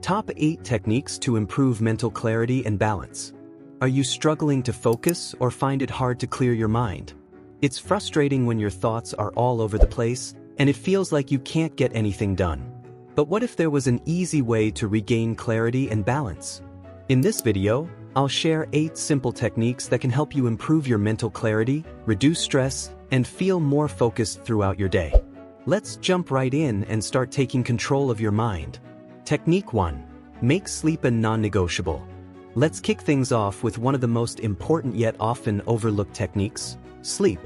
Top 8 Techniques to Improve Mental Clarity and Balance. Are you struggling to focus or find it hard to clear your mind? It's frustrating when your thoughts are all over the place and it feels like you can't get anything done. But what if there was an easy way to regain clarity and balance? In this video, I'll share 8 simple techniques that can help you improve your mental clarity, reduce stress, and feel more focused throughout your day. Let's jump right in and start taking control of your mind. Technique 1. Make sleep a non-negotiable. Let's kick things off with one of the most important yet often overlooked techniques: sleep.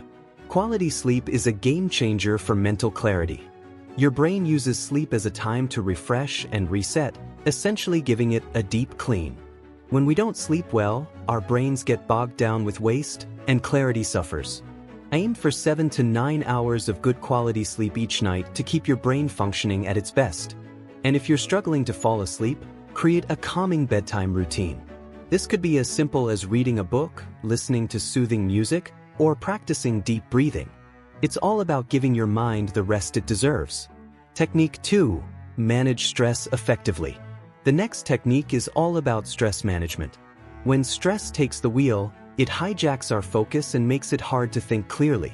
Quality sleep is a game changer for mental clarity. Your brain uses sleep as a time to refresh and reset, essentially giving it a deep clean. When we don't sleep well, our brains get bogged down with waste, and clarity suffers. Aim for 7 to 9 hours of good quality sleep each night to keep your brain functioning at its best. And if you're struggling to fall asleep, create a calming bedtime routine. This could be as simple as reading a book, listening to soothing music, or practicing deep breathing. It's all about giving your mind the rest it deserves. Technique 2. Manage stress effectively. The next technique is all about stress management. When stress takes the wheel, it hijacks our focus and makes it hard to think clearly.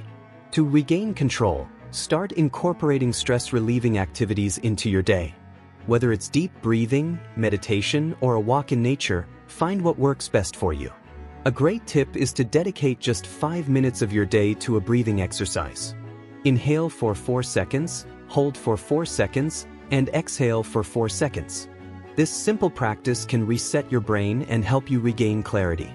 To regain control, start incorporating stress-relieving activities into your day. Whether it's deep breathing, meditation, or a walk in nature, find what works best for you. A great tip is to dedicate just 5 minutes of your day to a breathing exercise. Inhale for 4 seconds, hold for 4 seconds, and exhale for 4 seconds. This simple practice can reset your brain and help you regain clarity.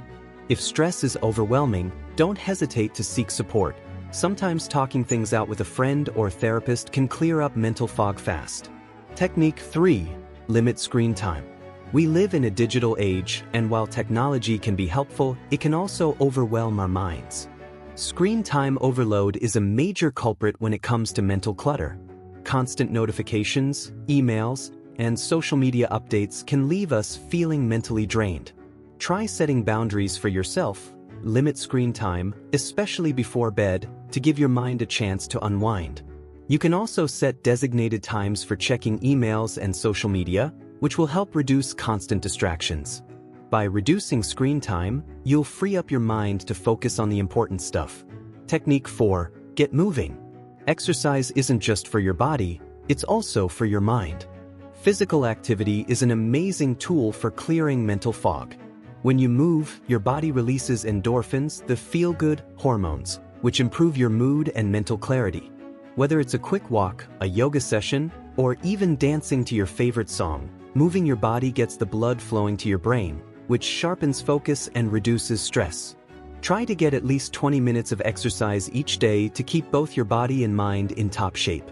If stress is overwhelming, don't hesitate to seek support. Sometimes talking things out with a friend or therapist can clear up mental fog fast. Technique 3. Limit screen time. We live in a digital age, and while technology can be helpful, it can also overwhelm our minds. Screen time overload is a major culprit when it comes to mental clutter. Constant notifications, emails, and social media updates can leave us feeling mentally drained. Try setting boundaries for yourself. Limit screen time, especially before bed, to give your mind a chance to unwind. You can also set designated times for checking emails and social media, which will help reduce constant distractions. By reducing screen time, you'll free up your mind to focus on the important stuff. Technique 4. Get moving. Exercise isn't just for your body, it's also for your mind. Physical activity is an amazing tool for clearing mental fog. When you move, your body releases endorphins, the feel-good hormones, which improve your mood and mental clarity. Whether it's a quick walk, a yoga session, or even dancing to your favorite song, moving your body gets the blood flowing to your brain, which sharpens focus and reduces stress. Try to get at least 20 minutes of exercise each day to keep both your body and mind in top shape.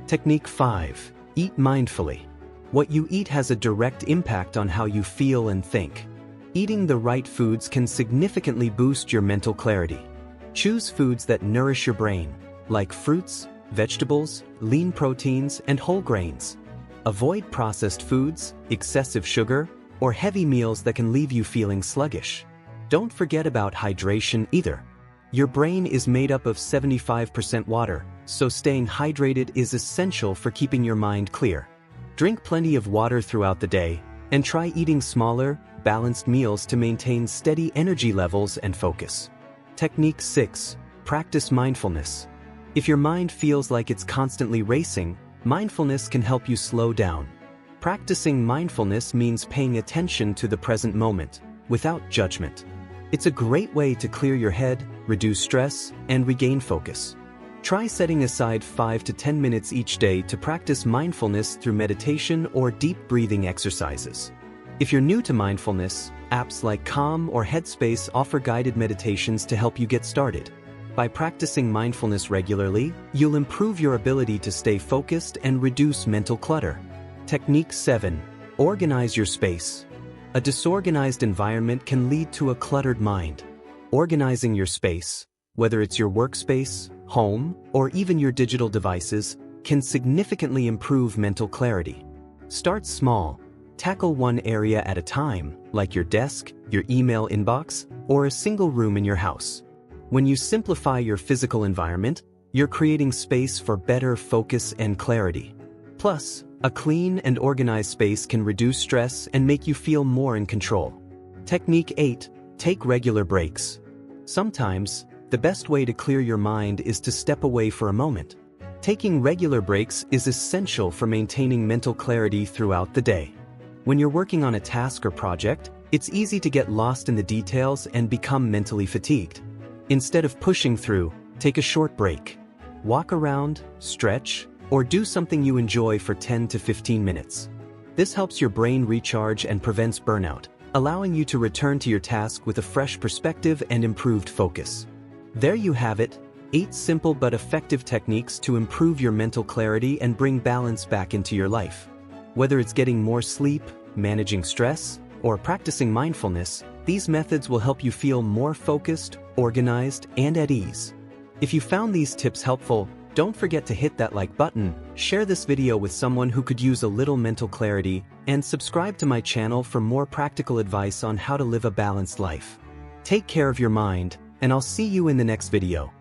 Technique 5. Eat mindfully. What you eat has a direct impact on how you feel and think. Eating the right foods can significantly boost your mental clarity. Choose foods that nourish your brain, like fruits, vegetables, lean proteins, and whole grains. Avoid processed foods, excessive sugar, or heavy meals that can leave you feeling sluggish. Don't forget about hydration either. Your brain is made up of 75% water, so staying hydrated is essential for keeping your mind clear. Drink plenty of water throughout the day, and try eating smaller, balanced meals to maintain steady energy levels and focus. Technique 6. Practice mindfulness. If your mind feels like it's constantly racing, mindfulness can help you slow down. Practicing mindfulness means paying attention to the present moment, without judgment. It's a great way to clear your head, reduce stress, and regain focus. Try setting aside 5 to 10 minutes each day to practice mindfulness through meditation or deep breathing exercises. If you're new to mindfulness, apps like Calm or Headspace offer guided meditations to help you get started. By practicing mindfulness regularly, you'll improve your ability to stay focused and reduce mental clutter. Technique 7. Organize your space. A disorganized environment can lead to a cluttered mind. Organizing your space, whether it's your workspace, home, or even your digital devices, can significantly improve mental clarity. Start small. Tackle one area at a time, like your desk, your email inbox, or a single room in your house. When you simplify your physical environment, you're creating space for better focus and clarity. Plus, A clean and organized space can reduce stress and make you feel more in control. Technique 8. Take regular breaks. Sometimes, the best way to clear your mind is to step away for a moment. Taking regular breaks is essential for maintaining mental clarity throughout the day. When you're working on a task or project, it's easy to get lost in the details and become mentally fatigued. Instead of pushing through, take a short break. Walk around, stretch, or do something you enjoy for 10 to 15 minutes. This helps your brain recharge and prevents burnout, allowing you to return to your task with a fresh perspective and improved focus. There you have it, 8 simple but effective techniques to improve your mental clarity and bring balance back into your life. Whether it's getting more sleep, managing stress, or practicing mindfulness, these methods will help you feel more focused, organized, and at ease. If you found these tips helpful, don't forget to hit that like button, share this video with someone who could use a little mental clarity, and subscribe to my channel for more practical advice on how to live a balanced life. Take care of your mind, and I'll see you in the next video.